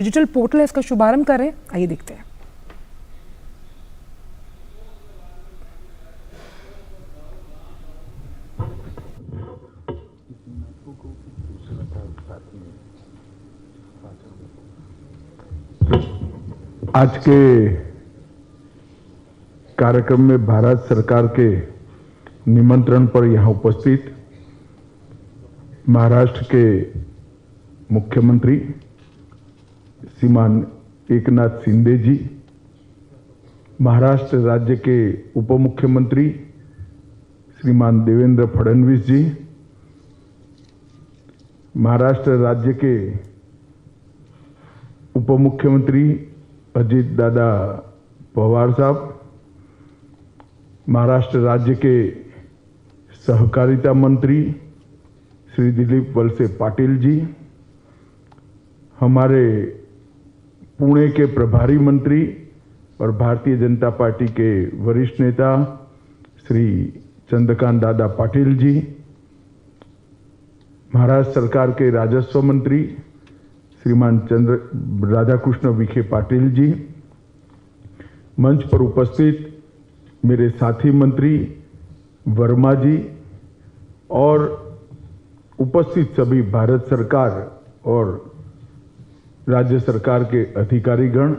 Digital portal है, इसका शुभारंभ कर रहे हैं। आइए देखते हैं। आज के कार्यक्रम में भारत सरकार के निमंत्रण पर यहां उपस्थित महाराष्ट्र के मुख्यमंत्री श्रीमान एकनाथ शिंदे जी, महाराष्ट्र राज्य के उप मुख्यमंत्री श्रीमान देवेंद्र फडणवीस जी, महाराष्ट्र राज्य के उप मुख्यमंत्री अजित दादा पवार साहब, महाराष्ट्र राज्य के सहकारिता मंत्री श्री दिलीप वलसे पाटिल जी, हमारे पुणे के प्रभारी मंत्री और भारतीय जनता पार्टी के वरिष्ठ नेता श्री चंद्रकांत दादा पाटिल जी, महाराष्ट्र सरकार के राजस्व मंत्री श्रीमान राधाकृष्ण विखे पाटिल जी, मंच पर उपस्थित मेरे साथी मंत्री वर्मा जी और उपस्थित सभी भारत सरकार और राज्य सरकार के अधिकारीगण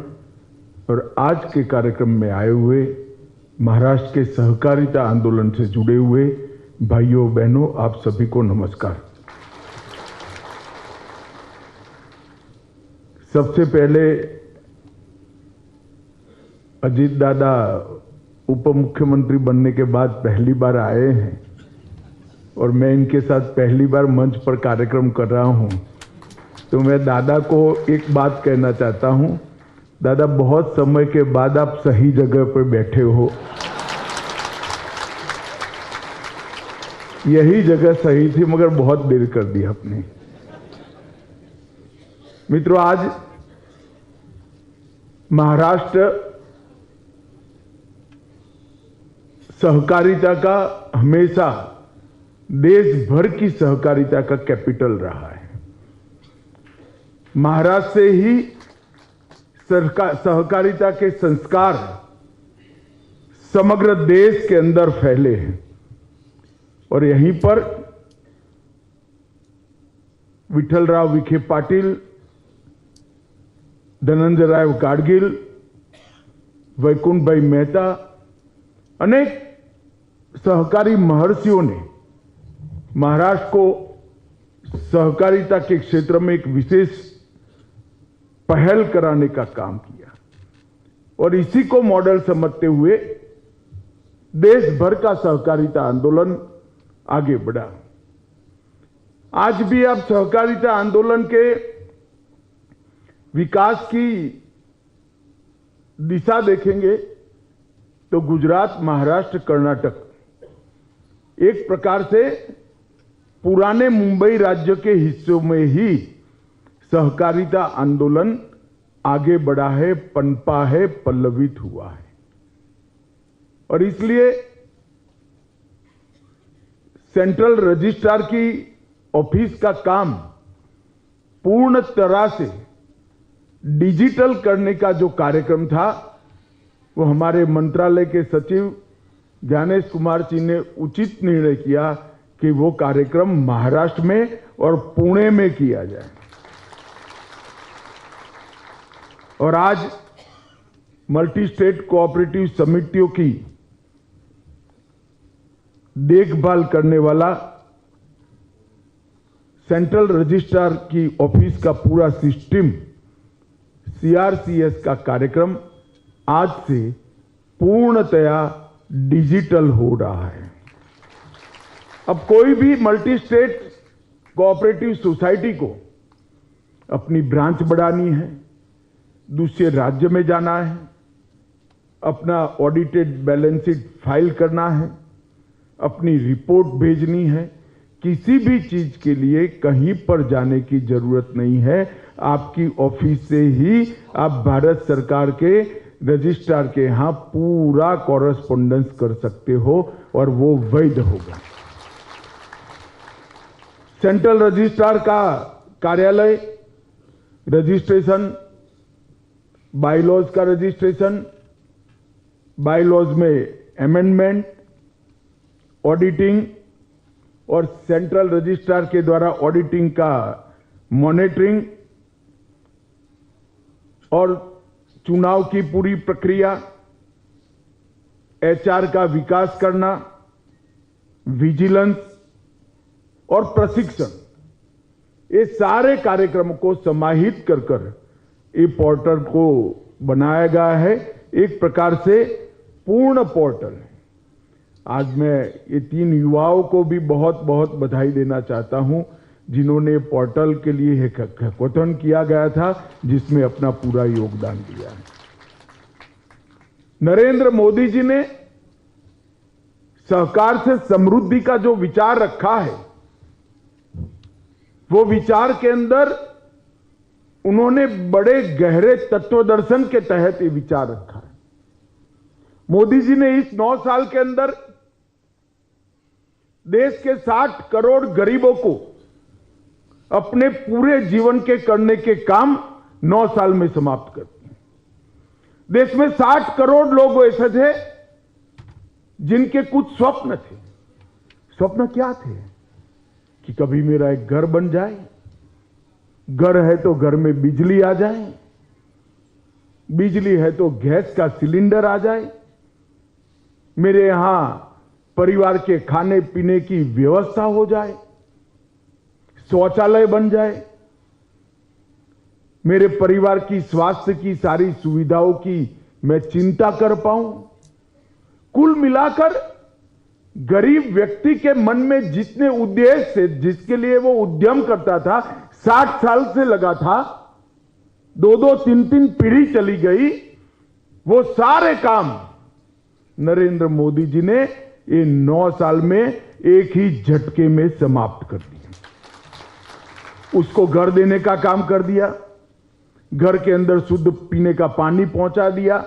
और आज के कार्यक्रम में आए हुए महाराष्ट्र के सहकारिता आंदोलन से जुड़े हुए भाइयों बहनों, आप सभी को नमस्कार। सबसे पहले अजित दादा उप मुख्यमंत्री बनने के बाद पहली बार आए हैं और मैं इनके साथ पहली बार मंच पर कार्यक्रम कर रहा हूं, तो मैं दादा को एक बात कहना चाहता हूं। दादा, बहुत समय के बाद आप सही जगह पर बैठे हो। यही जगह सही थी मगर बहुत देर कर दी आपने। मित्रों, आज महाराष्ट्र सहकारिता का हमेशा देश भर की सहकारिता का कैपिटल रहा है। महाराष्ट्र से ही सहकारिता के संस्कार समग्र देश के अंदर फैले हैं और यहीं पर विठलराव विखे पाटिल, धनंजयराव गाडगिल, वैकुंठ भाई मेहता, अनेक सहकारी महर्षियों ने महाराष्ट्र को सहकारिता के क्षेत्र में एक विशेष पहल कराने का काम किया और इसी को मॉडल समझते हुए देश भर का सहकारिता आंदोलन आगे बढ़ा। आज भी आप सहकारिता आंदोलन के विकास की दिशा देखेंगे तो गुजरात, महाराष्ट्र, कर्नाटक एक प्रकार से पुराने मुंबई राज्य के हिस्सों में ही सहकारिता आंदोलन आगे बढ़ा है, पनपा है, पल्लवित हुआ है और इसलिए सेंट्रल रजिस्ट्रार की ऑफिस का काम पूर्ण तरह से डिजिटल करने का जो कार्यक्रम था वो हमारे मंत्रालय के सचिव ज्ञानेश कुमार जी ने उचित निर्णय किया कि वो कार्यक्रम महाराष्ट्र में और पुणे में किया जाए और आज मल्टी स्टेट कोऑपरेटिव समितियों की देखभाल करने वाला सेंट्रल रजिस्ट्रार की ऑफिस का पूरा सिस्टम सीआरसीएस का कार्यक्रम आज से पूर्णतया डिजिटल हो रहा है। अब कोई भी मल्टी स्टेट कोऑपरेटिव सोसाइटी को अपनी ब्रांच बढ़ानी है, दूसरे राज्य में जाना है, अपना ऑडिटेड बैलेंस शीट फाइल करना है, अपनी रिपोर्ट भेजनी है, किसी भी चीज के लिए कहीं पर जाने की जरूरत नहीं है। आपकी ऑफिस से ही आप भारत सरकार के रजिस्ट्रार के यहां पूरा कॉरेस्पॉन्डेंस कर सकते हो और वो वैध होगा। सेंट्रल रजिस्ट्रार का कार्यालय रजिस्ट्रेशन बायलॉज का रजिस्ट्रेशन, बायलॉज में अमेंडमेंट, ऑडिटिंग और सेंट्रल रजिस्ट्रार के द्वारा ऑडिटिंग का मॉनिटरिंग और चुनाव की पूरी प्रक्रिया, एचआर का विकास करना, विजिलेंस और प्रशिक्षण, ये सारे कार्यक्रमों को समाहित कर ये पोर्टल को बनाया गया है। एक प्रकार से पूर्ण पोर्टल है। आज मैं ये 3 युवाओं को भी बहुत बहुत बधाई देना चाहता हूं, जिन्होंने पोर्टल के लिए एक हैकाथन किया गया था, जिसमें अपना पूरा योगदान दिया है। नरेंद्र मोदी जी ने सहकार से समृद्धि का जो विचार रखा है, वो विचार के अंदर उन्होंने बड़े गहरे तत्वदर्शन के तहत ये विचार रखा है। मोदी जी ने इस 9 साल के अंदर देश के 60 करोड़ गरीबों को अपने पूरे जीवन के करने के काम 9 साल में समाप्त कर दिए। देश में 60 करोड़ लोग ऐसे थे जिनके कुछ स्वप्न थे। स्वप्न क्या थे? कि कभी मेरा एक घर बन जाए, घर है तो घर में बिजली आ जाए, बिजली है तो गैस का सिलेंडर आ जाए, मेरे यहां परिवार के खाने पीने की व्यवस्था हो जाए, शौचालय बन जाए, मेरे परिवार की स्वास्थ्य की सारी सुविधाओं की मैं चिंता कर पाऊं। कुल मिलाकर गरीब व्यक्ति के मन में जितने उद्देश्य से, जिसके लिए वो उद्यम करता था, 60 साल से लगा था, 2-2, 3-3 पीढ़ी चली गई, वो सारे काम नरेंद्र मोदी जी ने ये 9 साल में एक ही झटके में समाप्त कर दिया। उसको घर देने का काम कर दिया, घर के अंदर शुद्ध पीने का पानी पहुंचा दिया,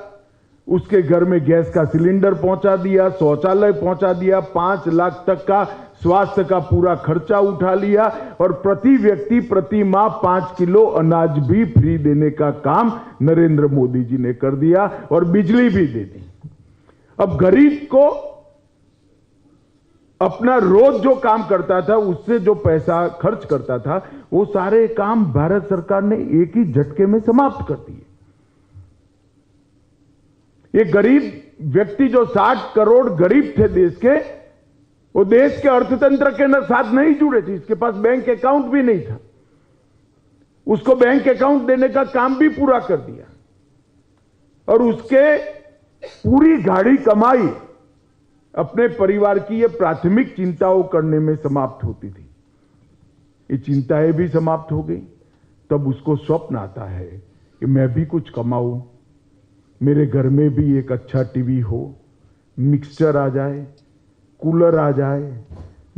उसके घर में गैस का सिलेंडर पहुंचा दिया, शौचालय पहुंचा दिया, 5 लाख तक का स्वास्थ्य का पूरा खर्चा उठा लिया और प्रति व्यक्ति प्रति माह 5 किलो अनाज भी फ्री देने का काम नरेंद्र मोदी जी ने कर दिया और बिजली भी दे दी। अब गरीब को अपना रोज जो काम करता था, उससे जो पैसा खर्च करता था, वो सारे काम भारत सरकार ने एक ही झटके में समाप्त कर दिए। ये गरीब व्यक्ति जो 60 करोड़ गरीब थे देश के, वो देश के अर्थतंत्र के साथ नहीं जुड़े थे, इसके पास बैंक अकाउंट भी नहीं था, उसको बैंक अकाउंट देने का काम भी पूरा कर दिया और उसके पूरी गाढ़ी कमाई अपने परिवार की ये प्राथमिक चिंताओं करने में समाप्त होती थी। ये चिंताएं भी समाप्त हो गई। तब उसको स्वप्न आता है कि मैं भी कुछ कमाऊं, मेरे घर में भी एक अच्छा टीवी हो, मिक्सचर आ जाए, कूलर आ जाए,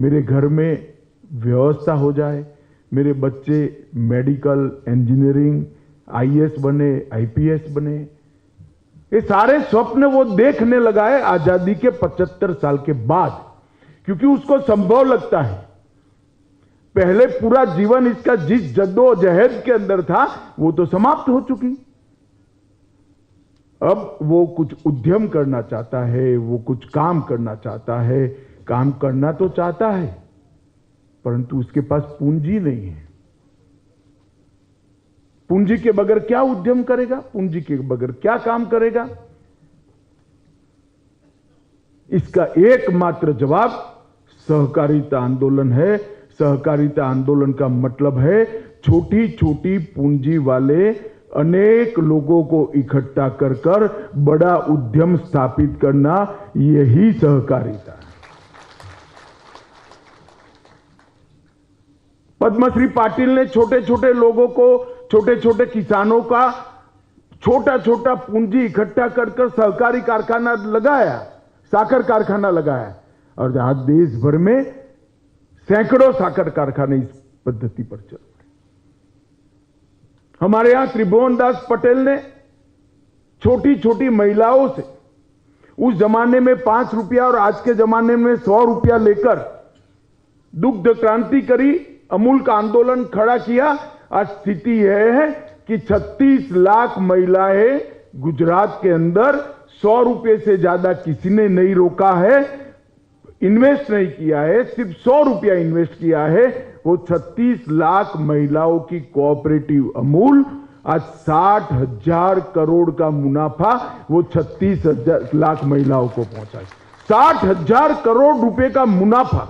मेरे घर में व्यवस्था हो जाए, मेरे बच्चे मेडिकल, इंजीनियरिंग, आईएएस बने, आईपीएस बने। ये सारे स्वप्न वो देखने लगा है आजादी के 75 साल के बाद, क्योंकि उसको संभव लगता है। पहले पूरा जीवन इसका जिस जद्दोजहद के अंदर था, वो तो समाप्त हो चुकी। अब वो कुछ उद्यम करना चाहता है, वो कुछ काम करना चाहता है। काम करना तो चाहता है, परंतु उसके पास पूंजी नहीं है। पूंजी के बगैर क्या उद्यम करेगा? पूंजी के बगैर क्या काम करेगा? इसका एकमात्र जवाब सहकारिता आंदोलन है। सहकारिता आंदोलन का मतलब है छोटी छोटी पूंजी वाले अनेक लोगों को इकट्ठा कर बड़ा उद्यम स्थापित करना, यही सहकारिता है। पद्मश्री पाटिल ने छोटे छोटे लोगों को, छोटे छोटे किसानों का छोटा छोटा पूंजी इकट्ठा कर सहकारी कारखाना लगाया, साकर कारखाना लगाया और आज देश भर में सैकड़ों साकर कारखाने इस पद्धति पर चल रहे। हमारे यहां त्रिभुवन दास पटेल ने छोटी छोटी महिलाओं से उस जमाने में 5 रुपया और आज के जमाने में 100 रुपया लेकर दुग्ध क्रांति करी, अमूल का आंदोलन खड़ा किया। आज स्थिति यह है कि 36 लाख महिलाएं गुजरात के अंदर 100 रुपए से ज्यादा किसी ने नहीं रोका है, इन्वेस्ट नहीं किया है, सिर्फ 100 रुपया इन्वेस्ट किया है। वो 36 लाख महिलाओं की कोऑपरेटिव अमूल आज 60,000 करोड़ का मुनाफा वो 36 लाख महिलाओं को पहुंचा। 60,000 करोड़ रुपए का मुनाफा।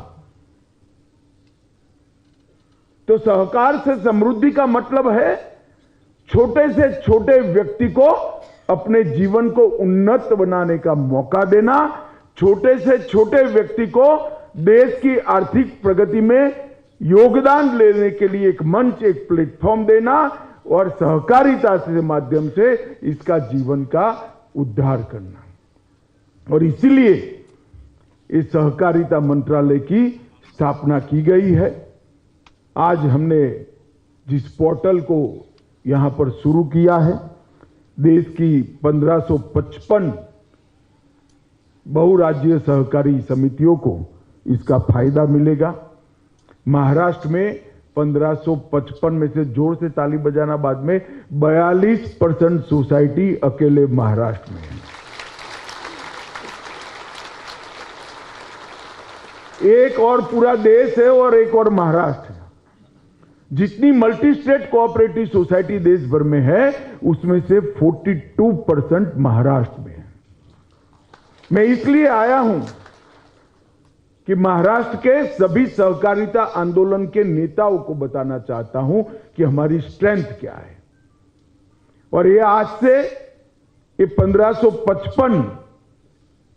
तो सहकार से समृद्धि का मतलब है छोटे से छोटे व्यक्ति को अपने जीवन को उन्नत बनाने का मौका देना, छोटे से छोटे व्यक्ति को देश की आर्थिक प्रगति में योगदान लेने के लिए एक मंच, एक प्लेटफॉर्म देना और सहकारिता के माध्यम से इसका जीवन का उद्धार करना। और इसीलिए इस सहकारिता मंत्रालय की स्थापना की गई है। आज हमने जिस पोर्टल को यहां पर शुरू किया है, देश की 1555 बहुराज्यीय सहकारी समितियों को इसका फायदा मिलेगा। महाराष्ट्र में 1555 में से जोर से ताली बजाना बाद में 42% सोसाइटी अकेले महाराष्ट्र में है। एक और पूरा देश है और एक और महाराष्ट्र है। जितनी मल्टी स्टेट कोऑपरेटिव सोसाइटी देश भर में है उसमें से 42% महाराष्ट्र में है। मैं इसलिए आया हूं कि महाराष्ट्र के सभी सहकारिता आंदोलन के नेताओं को बताना चाहता हूं कि हमारी स्ट्रेंथ क्या है। और ये आज से ये 1555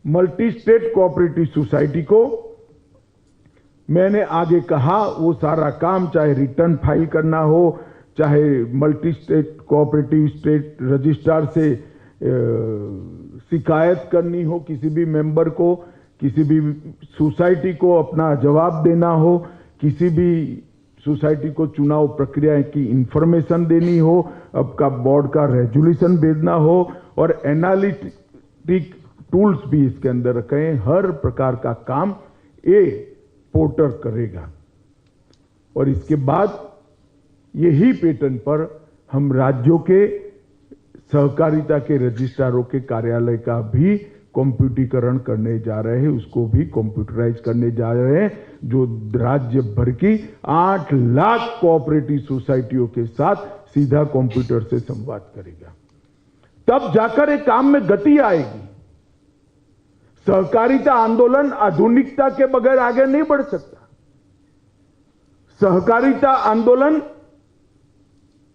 मल्टी स्टेट कोऑपरेटिव सोसाइटी को मैंने आगे कहा वो सारा काम, चाहे रिटर्न फाइल करना हो, चाहे multi state cooperative state registrar से शिकायत करनी हो, किसी भी मेंबर को, किसी भी सोसाइटी को अपना जवाब देना हो, किसी भी सोसाइटी को चुनाव प्रक्रिया की इंफॉर्मेशन देनी हो, आपका बोर्ड का रेजोल्यूशन भेजना हो और एनालिटिक टूल्स भी इसके अंदर रखे हैं। हर प्रकार का काम ये पोर्टल करेगा। और इसके बाद यही पैटर्न पर हम राज्यों के सहकारिता के रजिस्ट्रारों के कार्यालय का भी कंप्यूटरीकरण करने जा रहे हैं, उसको भी कंप्यूटराइज करने जा रहे हैं, जो राज्य भर की 8 लाख कोऑपरेटिव सोसाइटियों के साथ सीधा कंप्यूटर से संवाद करेगा। तब जाकर एक काम में गति आएगी। सहकारिता आंदोलन आधुनिकता के बगैर आगे नहीं बढ़ सकता। सहकारिता आंदोलन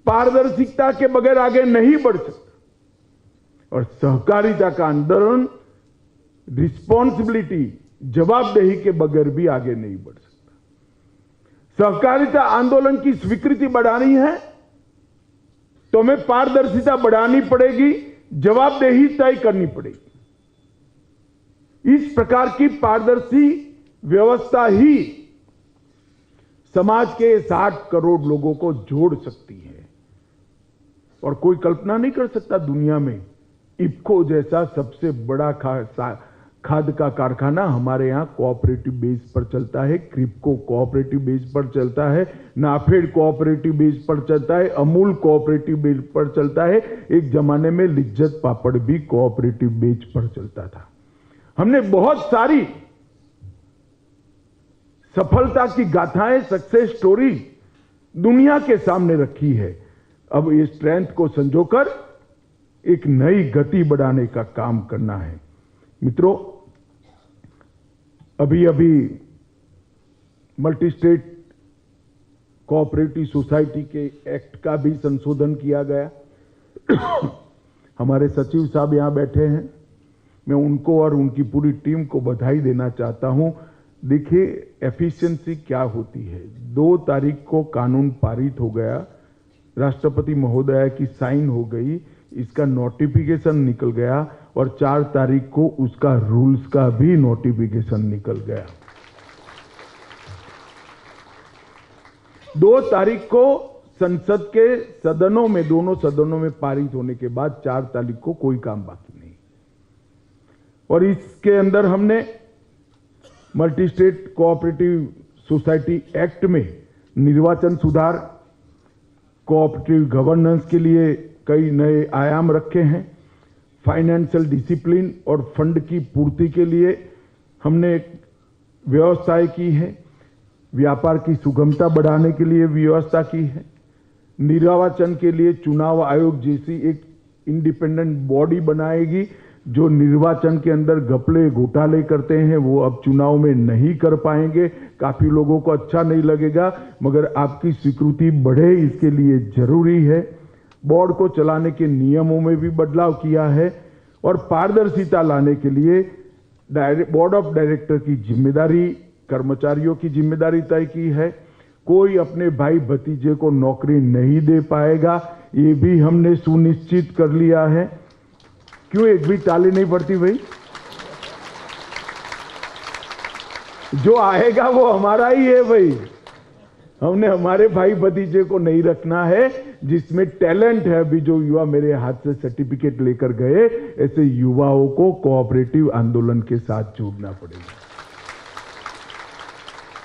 पारदर्शिता के बगैर आगे नहीं बढ़ सकता। और सहकारिता का आंदोलन रिस्पॉन्सिबिलिटी, जवाबदेही के बगैर भी आगे नहीं बढ़ सकता। सहकारिता आंदोलन की स्वीकृति बढ़ानी है तो हमें पारदर्शिता बढ़ानी पड़ेगी, जवाबदेही तय करनी पड़ेगी। इस प्रकार की पारदर्शी व्यवस्था ही समाज के 60 करोड़ लोगों को जोड़ सकती है। और कोई कल्पना नहीं कर सकता दुनिया में इफ्को जैसा सबसे बड़ा खाद का कारखाना हमारे यहां कोऑपरेटिव बेस पर चलता है, क्रिप्को कोऑपरेटिव बेस पर चलता है, नाफेड कोऑपरेटिव बेस पर चलता है, अमूल कोऑपरेटिव बेस पर चलता है। एक जमाने में लिज्जत पापड़ भी कोऑपरेटिव बेस पर चलता था। हमने बहुत सारी सफलता की गाथाएं, सक्सेस स्टोरी दुनिया के सामने रखी है। अब ये स्ट्रेंथ को संजोकर एक नई गति बढ़ाने का काम करना है। मित्रों, अभी अभी मल्टी स्टेट कोऑपरेटिव सोसाइटी के एक्ट का भी संशोधन किया गया। हमारे सचिव साहब यहां बैठे हैं, मैं उनको और उनकी पूरी टीम को बधाई देना चाहता हूं। देखिए एफिशिएंसी क्या होती है। 2 तारीख को कानून पारित हो गया, राष्ट्रपति महोदया की साइन हो गई, इसका नोटिफिकेशन निकल गया और 4 तारीख को उसका रूल्स का भी नोटिफिकेशन निकल गया। 2 तारीख को संसद के सदनों में, दोनों सदनों में पारित होने के बाद 4 तारीख को कोई काम बाकी नहीं। और इसके अंदर हमने multi state cooperative society act में निर्वाचन सुधार, कोऑपरेटिव गवर्नेंस के लिए कई नए आयाम रखे हैं। फाइनेंशियल डिसिप्लिन और फंड की पूर्ति के लिए हमने व्यवस्थाएं की है। व्यापार की सुगमता बढ़ाने के लिए व्यवस्था की है। निर्वाचन के लिए चुनाव आयोग जैसी एक इंडिपेंडेंट बॉडी बनाएगी जो निर्वाचन के अंदर घपले घोटाले करते हैं वो अब चुनाव में नहीं कर पाएंगे। काफी लोगों को अच्छा नहीं लगेगा, मगर आपकी स्वीकृति बढ़े इसके लिए जरूरी है। बोर्ड को चलाने के नियमों में भी बदलाव किया है और पारदर्शिता लाने के लिए बोर्ड ऑफ डायरेक्टर की जिम्मेदारी, कर्मचारियों की जिम्मेदारी तय की है। कोई अपने भाई भतीजे को नौकरी नहीं दे पाएगा, ये भी हमने सुनिश्चित कर लिया है। क्यों एक भी ताली नहीं पड़ती भाई? जो आएगा वो हमारा ही है भाई। हमने हमारे भाई भतीजे को नहीं रखना है, जिसमें टैलेंट है। अभी जो युवा मेरे हाथ से सर्टिफिकेट लेकर गए, ऐसे युवाओं को कोऑपरेटिव आंदोलन के साथ जोड़ना पड़ेगा,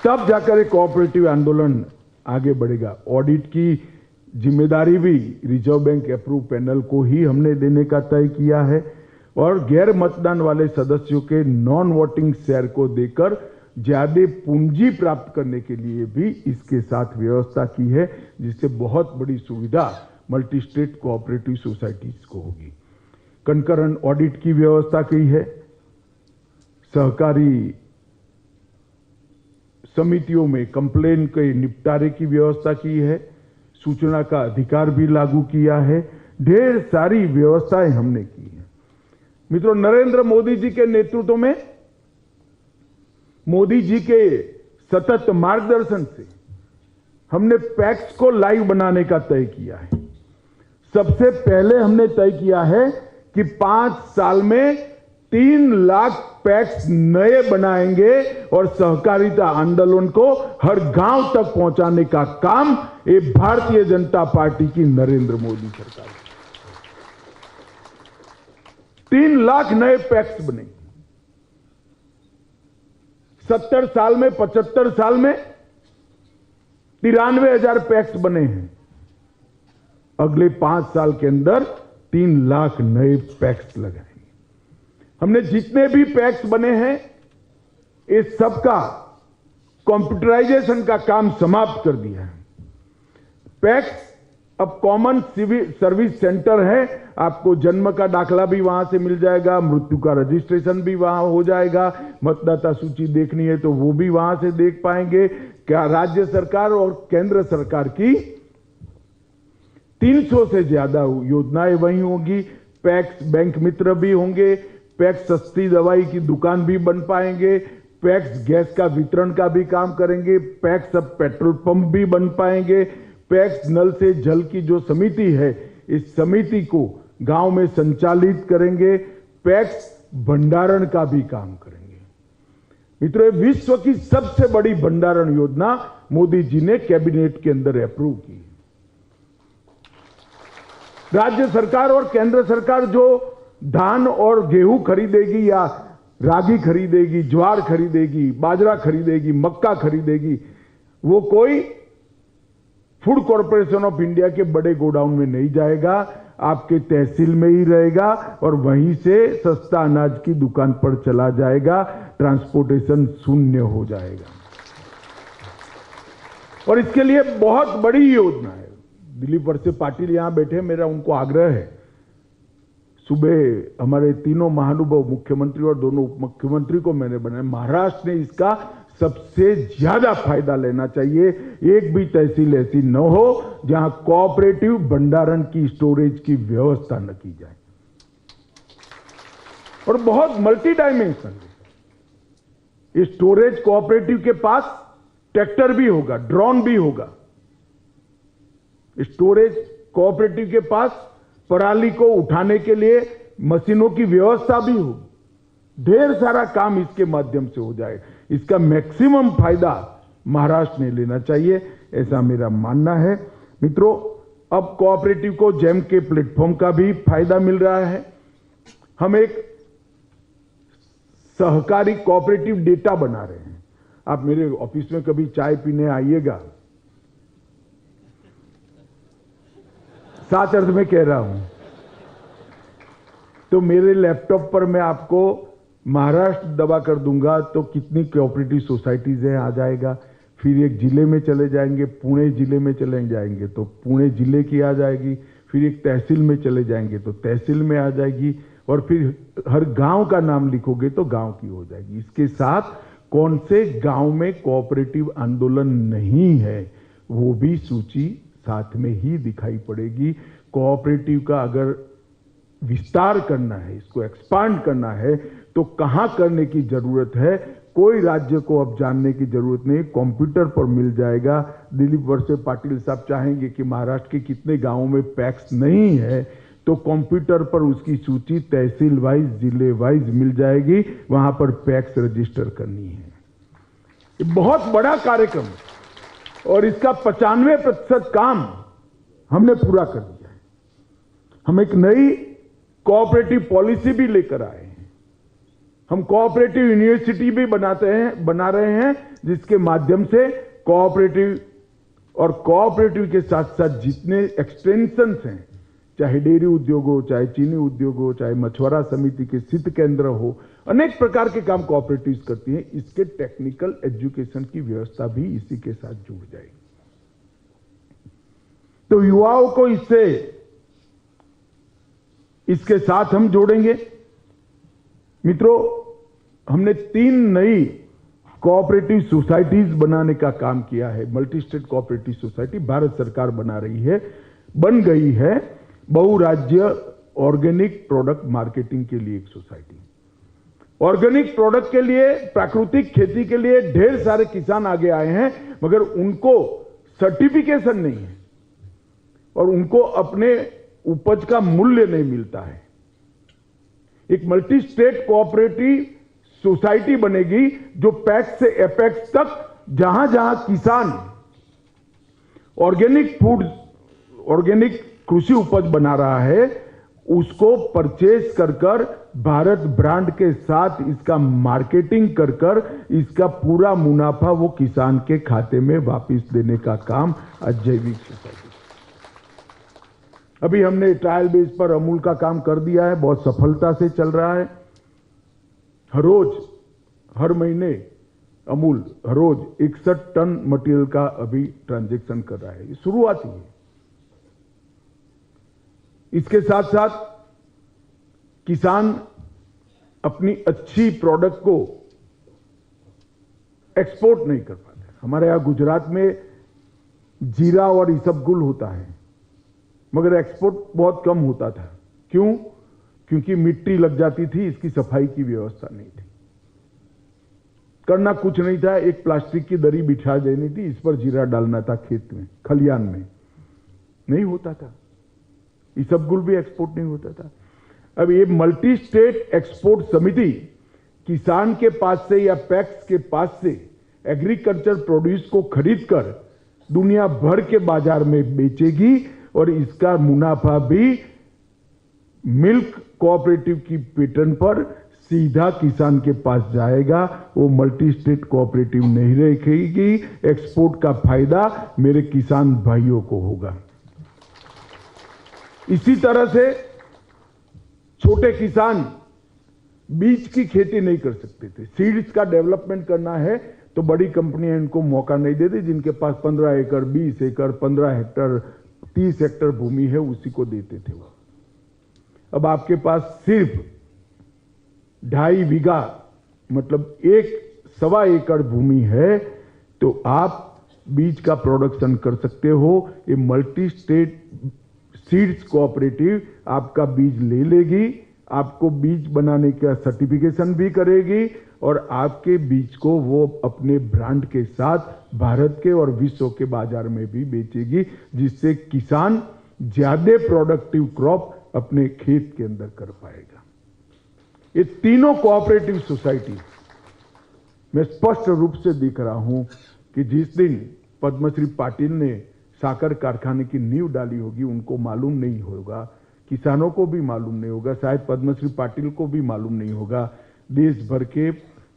तब जाकर एक कोऑपरेटिव आंदोलन आगे बढ़ेगा। ऑडिट की जिम्मेदारी भी रिजर्व बैंक अप्रूव पैनल को ही हमने देने का तय किया है और गैर मतदान वाले सदस्यों के नॉन वोटिंग शेयर को देकर ज्यादा पूंजी प्राप्त करने के लिए भी इसके साथ व्यवस्था की है, जिससे बहुत बड़ी सुविधा मल्टी स्टेट कोऑपरेटिव सोसाइटीज को होगी। कंकरेंट ऑडिट की व्यवस्था की है। सहकारी समितियों में कंप्लेन के निपटारे की व्यवस्था की है। सूचना का अधिकार भी लागू किया है। ढेर सारी व्यवस्थाएं हमने की है। मित्रों, नरेंद्र मोदी जी के नेतृत्व में, मोदी जी के सतत मार्गदर्शन से हमने पैक्स को लाइव बनाने का तय किया है। सबसे पहले हमने तय किया है कि 5 साल में 3 लाख पैक्स नए बनाएंगे और सहकारिता आंदोलन को हर गांव तक पहुंचाने का काम ये भारतीय जनता पार्टी की नरेंद्र मोदी सरकार। 3 लाख नए पैक्स बनेंगे। 70 साल में, 75 साल में 93,000 पैक्स बने हैं। अगले 5 साल के अंदर 3 लाख नए पैक्स लगाएंगे। हमने जितने भी पैक्स बने हैं, इस सबका कंप्यूटराइजेशन का काम समाप्त कर दिया है। पैक्स अब कॉमन सिविल सर्विस सेंटर है। आपको जन्म का दाखला भी वहां से मिल जाएगा, मृत्यु का रजिस्ट्रेशन भी वहां हो जाएगा, मतदाता सूची देखनी है तो वो भी वहां से देख पाएंगे। क्या राज्य सरकार और केंद्र सरकार की 300 से ज्यादा योजनाएं वहीं होंगी। पैक्स बैंक मित्र भी होंगे। पैक्स सस्ती दवाई की दुकान भी बन पाएंगे। पैक्स गैस का वितरण का भी काम करेंगे। पैक्स अब पेट्रोल पंप भी बन पाएंगे। पैक्स नल से जल की जो समिति है, इस समिति को गांव में संचालित करेंगे। पैक्स भंडारण का भी काम करेंगे। मित्रों, विश्व की सबसे बड़ी भंडारण योजना मोदी जी ने कैबिनेट के अंदर अप्रूव की। राज्य सरकार और केंद्र सरकार जो धान और गेहूं खरीदेगी या रागी खरीदेगी, ज्वार खरीदेगी, बाजरा खरीदेगी, मक्का खरीदेगी, वो कोई फूड कॉर्पोरेशन ऑफ इंडिया के बड़े गोडाउन में नहीं जाएगा, आपके तहसील में ही रहेगा और वहीं से सस्ता अनाज की दुकान पर चला जाएगा। ट्रांसपोर्टेशन शून्य हो जाएगा और इसके लिए बहुत बड़ी योजना है। दिलीप वळसे पाटिल यहां बैठे, मेरा उनको आग्रह है, सुबह हमारे तीनों महानुभाव, मुख्यमंत्री और दोनों उप मुख्यमंत्री को मैंने बनाया। महाराष्ट्र ने इसका सबसे ज्यादा फायदा लेना चाहिए। एक भी तहसील ऐसी न हो जहां कोऑपरेटिव भंडारण की, स्टोरेज की व्यवस्था न की जाए। और बहुत मल्टी डायमेंशन है। स्टोरेज कोऑपरेटिव के पास ट्रैक्टर भी होगा, ड्रोन भी होगा। स्टोरेज कोऑपरेटिव के पास पराली को उठाने के लिए मशीनों की व्यवस्था भी होगी। ढेर सारा काम इसके माध्यम से हो जाए। इसका मैक्सिमम फायदा महाराष्ट्र ने लेना चाहिए, ऐसा मेरा मानना है। मित्रों, अब कोऑपरेटिव को जेम के प्लेटफॉर्म का भी फायदा मिल रहा है। हम एक सहकारी कोऑपरेटिव डेटा बना रहे हैं। आप मेरे ऑफिस में कभी चाय पीने आइएगा साच अर्थ में कह रहा हूं। तो मेरे लैपटॉप पर मैं आपको महाराष्ट्र दबा कर दूंगा तो कितनी कोऑपरेटिव सोसाइटीज हैं आ जाएगा। फिर एक जिले में चले जाएंगे, पुणे जिले में चले जाएंगे तो पुणे जिले की आ जाएगी। फिर एक तहसील में चले जाएंगे तो तहसील में आ जाएगी। और फिर हर गांव का नाम लिखोगे तो गांव की हो जाएगी। इसके साथ कौन से गांव में कोऑपरेटिव आंदोलन नहीं है वो भी सूची साथ में ही दिखाई पड़ेगी। कोऑपरेटिव का अगर विस्तार करना है, इसको एक्सपांड करना है तो कहां करने की जरूरत है, कोई राज्य को अब जानने की जरूरत नहीं, कंप्यूटर पर मिल जाएगा। दिलीप वळसे पाटिल साहब चाहेंगे कि महाराष्ट्र के कितने गांवों में पैक्स नहीं है तो कंप्यूटर पर उसकी सूची तहसील वाइज, जिले वाइज मिल जाएगी, वहां पर पैक्स रजिस्टर करनी है। ये बहुत बड़ा कार्यक्रम और इसका 95% काम हमने पूरा कर दिया है। हम एक नई कोऑपरेटिव पॉलिसी भी लेकर आए हैं। हम कोऑपरेटिव यूनिवर्सिटी भी बना रहे हैं जिसके माध्यम से कोऑपरेटिव और कोऑपरेटिव के साथ साथ जितने एक्सटेंशंस हैं, चाहे डेयरी उद्योग हो, चाहे चीनी उद्योग हो, चाहे मछुआरा समिति के शीत केंद्र हो, अनेक प्रकार के काम कोऑपरेटिव्स करती हैं। इसके टेक्निकल एजुकेशन की व्यवस्था भी इसी के साथ जुड़ जाएगी। तो युवाओं को इसके साथ हम जोड़ेंगे। मित्रों, हमने 3 नई कोऑपरेटिव सोसाइटीज बनाने का काम किया है। Multi state cooperative society Bharat सरकार बन गई है। बहुराज्य ऑर्गेनिक प्रोडक्ट मार्केटिंग के लिए एक सोसाइटी। ऑर्गेनिक प्रोडक्ट के लिए, प्राकृतिक खेती के लिए ढेर सारे किसान आगे आए हैं, मगर उनको सर्टिफिकेशन नहीं है और उनको अपने उपज का मूल्य नहीं मिलता है। एक मल्टी स्टेट कोऑपरेटिव सोसाइटी बनेगी जो पैक्स से एपेक्स तक जहां जहां किसान ऑर्गेनिक फूड, ऑर्गेनिक कृषि उपज बना रहा है उसको परचेज कर भारत ब्रांड के साथ इसका मार्केटिंग कर इसका पूरा मुनाफा वो किसान के खाते में वापस देने का काम जैविक सोसाइटी। अभी हमने ट्रायल बेस पर अमूल का काम कर दिया है, बहुत सफलता से चल रहा है। हर महीने अमूल हर रोज 61 टन मटेरियल का अभी ट्रांजैक्शन कर रहा है। ये शुरुआत ही है। इसके साथ साथ किसान अपनी अच्छी प्रोडक्ट को एक्सपोर्ट नहीं कर पाते। हमारे यहां गुजरात में जीरा और इसबगुल होता है, मगर एक्सपोर्ट बहुत कम होता था। क्यों? क्योंकि मिट्टी लग जाती थी, इसकी सफाई की व्यवस्था नहीं थी। करना कुछ नहीं था, एक प्लास्टिक की दरी बिछा देनी थी, इस पर जीरा डालना था खेत में, खलियान में, नहीं होता था। इसबगुल भी एक्सपोर्ट नहीं होता था। अब ये मल्टी स्टेट एक्सपोर्ट समिति किसान के पास से या पैक्स के पास से एग्रीकल्चर प्रोड्यूस को खरीदकर दुनिया भर के बाजार में बेचेगी और इसका मुनाफा भी मिल्क कोऑपरेटिव की पैटर्न पर सीधा किसान के पास जाएगा। वो मल्टी स्टेट कोऑपरेटिव नहीं रखेगी। एक्सपोर्ट का फायदा मेरे किसान भाइयों को होगा। इसी तरह से छोटे किसान बीज की खेती नहीं कर सकते थे। सीड्स का डेवलपमेंट करना है तो बड़ी कंपनियां इनको मौका नहीं देती। जिनके पास 15 एकड़, 20 एकड़, 15 हेक्टर, 30 हेक्टर भूमि है उसी को देते थे वो। अब आपके पास सिर्फ 2.5 बीघा मतलब 1.25 एकड़ भूमि है तो आप बीज का प्रोडक्शन कर सकते हो। ये मल्टी स्टेट सीड्स कोऑपरेटिव आपका बीज ले लेगी, आपको बीज बनाने का सर्टिफिकेशन भी करेगी और आपके बीज को वो अपने ब्रांड के साथ भारत के और विश्व के बाजार में भी बेचेगी, जिससे किसान ज्यादा प्रोडक्टिव क्रॉप अपने खेत के अंदर कर पाएगा। ये तीनों कोऑपरेटिव सोसाइटी मैं स्पष्ट रूप से दिख रहा हूं कि जिस दिन पद्मश्री पाटिल ने साकर कारखाने की नींव डाली होगी उनको मालूम नहीं होगा, किसानों को भी मालूम नहीं होगा, शायद पद्मश्री पाटिल को भी मालूम नहीं होगा। देश भर के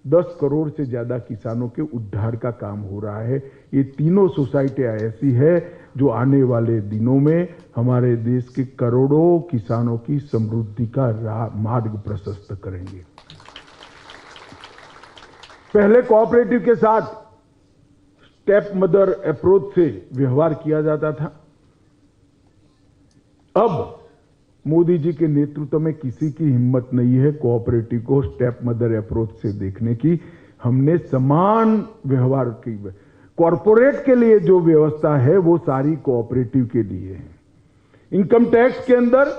10 करोड़ से ज्यादा किसानों के उद्धार का काम हो रहा है। ये तीनों सोसाइटियां ऐसी है जो आने वाले दिनों में हमारे देश के करोड़ों किसानों की समृद्धि का मार्ग प्रशस्त करेंगे। पहले कोऑपरेटिव के साथ स्टेप मदर अप्रोच से व्यवहार किया जाता था। अब मोदी जी के नेतृत्व में किसी की हिम्मत नहीं है कोऑपरेटिव को स्टेप मदर अप्रोच से देखने की। हमने समान व्यवहार की। कॉरपोरेट के लिए जो व्यवस्था है वो सारी कोऑपरेटिव के लिए है। इनकम टैक्स के अंदर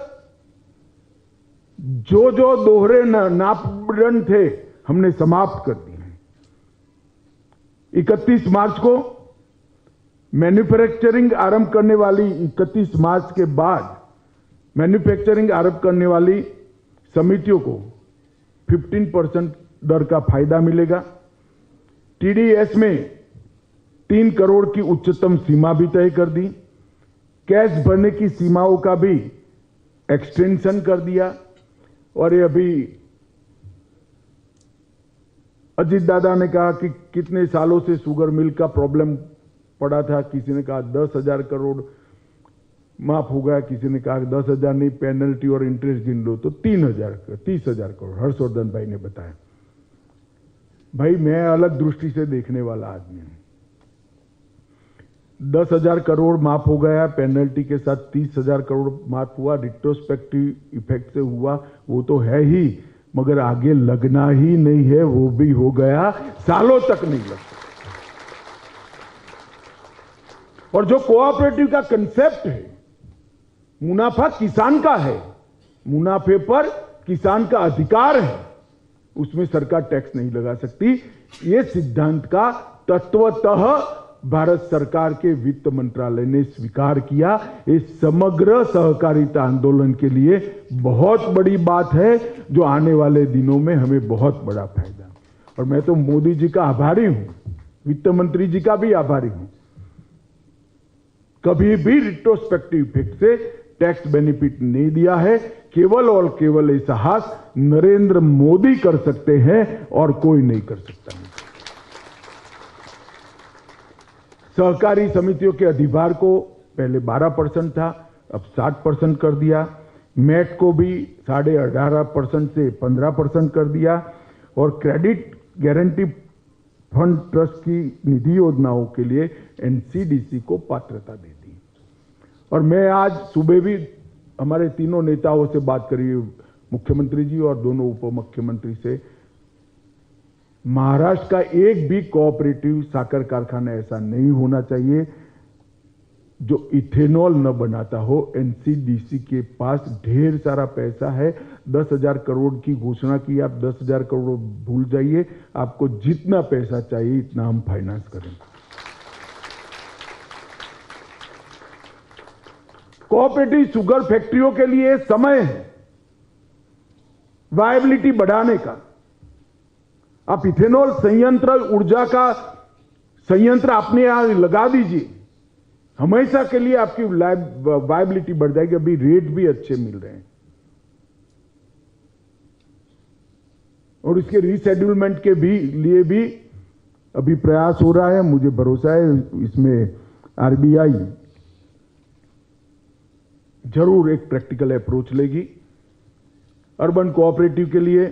जो जो दोहरे मापदंड थे हमने समाप्त कर दिए। 31 मार्च को मैन्युफैक्चरिंग आरंभ करने वाली 31 मार्च के बाद मैन्युफैक्चरिंग आरंभ करने वाली समितियों को 15% दर का फायदा मिलेगा। टीडीएस में 3 करोड़ की उच्चतम सीमा भी तय कर दी। कैश भरने की सीमाओं का भी एक्सटेंशन कर दिया। और ये अभी अजीत दादा ने कहा कि कितने सालों से शुगर मिल का प्रॉब्लम पड़ा था। किसी ने कहा 10,000 करोड़ माफ हो गया, किसी ने कहा 10,000 नहीं, पेनल्टी और इंटरेस्ट गिन लो तो 30,000 करोड़ हर्षवर्धन भाई ने बताया। भाई मैं अलग दृष्टि से देखने वाला आदमी हूं। 10,000 करोड़ माफ हो गया, पेनल्टी के साथ 30,000 करोड़ माफ हुआ, रिट्रोस्पेक्टिव इफेक्ट से हुआ, वो तो है ही, मगर आगे लगना ही नहीं है, वो भी हो गया, सालों तक नहीं लग सकता। और जो कोऑपरेटिव का कंसेप्ट है, मुनाफा किसान का है, मुनाफे पर किसान का अधिकार है, उसमें सरकार टैक्स नहीं लगा सकती। ये सिद्धांत का तत्वतः भारत सरकार के वित्त मंत्रालय ने स्वीकार किया। इस समग्र सहकारिता आंदोलन के लिए बहुत बड़ी बात है, जो आने वाले दिनों में हमें बहुत बड़ा फायदा। और मैं तो मोदी जी का आभारी हूं, वित्त मंत्री जी का भी आभारी हूं। कभी भी रिट्रोस्पेक्टिव इफेक्ट से टैक्स बेनिफिट नहीं दिया है। केवल और केवल ये साहस नरेंद्र मोदी कर सकते हैं और कोई नहीं कर सकता। सहकारी समितियों के अधिभार को पहले 12% था, अब 60% कर दिया। मैट को भी 18.5% से 15% कर दिया। और क्रेडिट गारंटी फंड ट्रस्ट की निधि योजनाओं के लिए एनसीडीसी को पात्रता दे दी। और मैं आज सुबह भी हमारे तीनों नेताओं से बात करी, मुख्यमंत्री जी और दोनों उप मुख्यमंत्री से। महाराष्ट्र का एक भी कोऑपरेटिव साकर कारखाना ऐसा नहीं होना चाहिए जो इथेनॉल न बनाता हो। एनसीडीसी के पास ढेर सारा पैसा है। 10,000 करोड़ की घोषणा की, आप 10,000 करोड़ भूल जाइए, आपको जितना पैसा चाहिए इतना हम फाइनेंस करेंगे। कोऑपरेटिव शुगर फैक्ट्रियों के लिए समय है वायबिलिटी बढ़ाने का। आप इथेनॉल संयंत्र, ऊर्जा का संयंत्र अपने यहां लगा दीजिए, हमेशा के लिए आपकी वायबिलिटी बढ़ जाएगी। अभी रेट भी अच्छे मिल रहे हैं। और इसके रीशेड्यूलमेंट के लिए भी अभी प्रयास हो रहा है। मुझे भरोसा है इसमें आरबीआई जरूर एक प्रैक्टिकल अप्रोच लेगी। अर्बन कोऑपरेटिव के लिए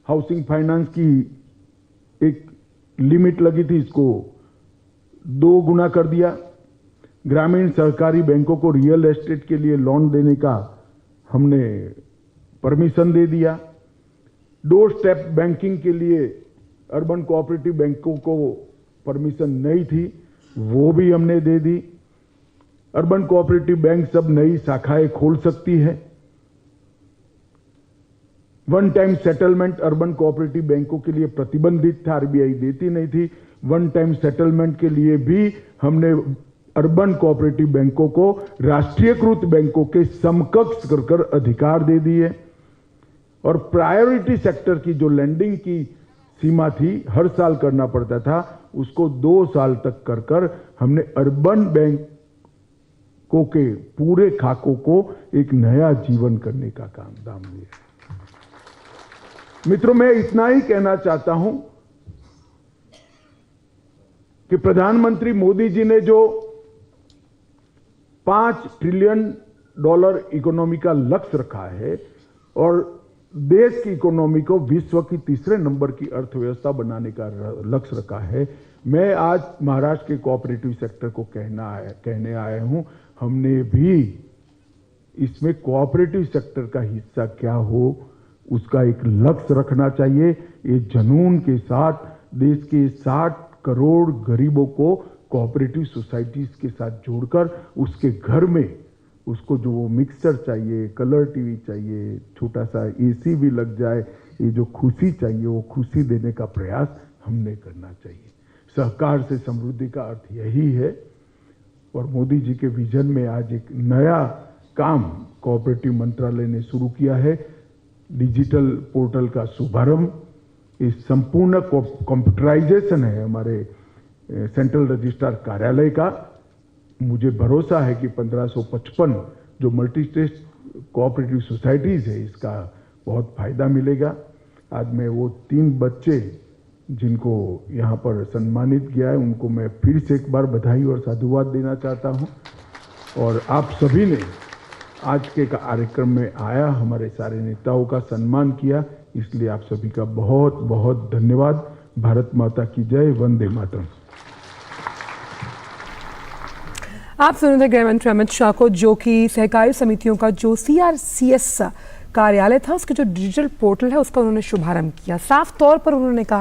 हाउसिंग फाइनेंस की एक लिमिट लगी थी, इसको 2 गुना कर दिया। ग्रामीण सहकारी बैंकों को रियल एस्टेट के लिए लोन देने का हमने परमिशन दे दिया। डोर स्टेप बैंकिंग के लिए अर्बन कोऑपरेटिव बैंकों को परमिशन नहीं थी, वो भी हमने दे दी। अर्बन कोऑपरेटिव बैंक सब नई शाखाएं खोल सकती है। One time settlement urban cooperative बैंकों के लिए प्रतिबंधित था, आरबीआई देती नहीं थी। वन टाइम सेटलमेंट के लिए भी हमने अर्बन कोऑपरेटिव बैंकों को राष्ट्रीयकृत बैंकों के समकक्ष कर अधिकार दे दिए। और प्रायोरिटी सेक्टर की जो लैंडिंग की सीमा थी, हर साल करना पड़ता था, उसको 2 साल तक कर हमने अर्बन बैंकों के पूरे खाकों को एक नया जीवन करने का काम दाम दिया। मित्रों, मैं इतना ही कहना चाहता हूं कि प्रधानमंत्री मोदी जी ने जो $5 ट्रिलियन इकोनॉमी का लक्ष्य रखा है और देश की इकोनॉमी को विश्व की तीसरे नंबर की अर्थव्यवस्था बनाने का लक्ष्य रखा है। मैं आज महाराष्ट्र के कोऑपरेटिव सेक्टर को कहने आया हूं, हमने भी इसमें कोऑपरेटिव सेक्टर का हिस्सा क्या हो उसका एक लक्ष्य रखना चाहिए। ये जुनून के साथ देश के 60 करोड़ गरीबों को कोऑपरेटिव सोसाइटीज के साथ जोड़कर उसके घर में उसको जो वो मिक्सर चाहिए, कलर टीवी चाहिए, छोटा सा एसी भी लग जाए, ये जो खुशी चाहिए वो खुशी देने का प्रयास हमने करना चाहिए। सहकार से समृद्धि का अर्थ यही है और मोदी जी के विजन में आज एक नया काम कोऑपरेटिव मंत्रालय ने शुरू किया है। डिजिटल पोर्टल का शुभारंभ, इस संपूर्ण कंप्यूटराइजेशन है हमारे सेंट्रल रजिस्ट्रार कार्यालय का। मुझे भरोसा है कि 1555 जो मल्टी स्टेट कोऑपरेटिव सोसाइटीज है इसका बहुत फायदा मिलेगा। आज मैं वो 3 बच्चे जिनको यहाँ पर सम्मानित किया है उनको मैं फिर से एक बार बधाई और साधुवाद देना चाहता हूँ। और आप सभी ने आज के कार्यक्रम में आया, हमारे सारे नेताओं का सम्मान किया, इसलिए आप सभी का बहुत बहुत धन्यवाद। भारत माता की जय, वंदे मातरम। आप सुन रहे गृह मंत्री अमित शाह को, जो कि सहकारी समितियों का जो CRCS कार्यालय था उसके जो डिजिटल पोर्टल है उसका उन्होंने शुभारंभ किया। साफ तौर पर उन्होंने कहा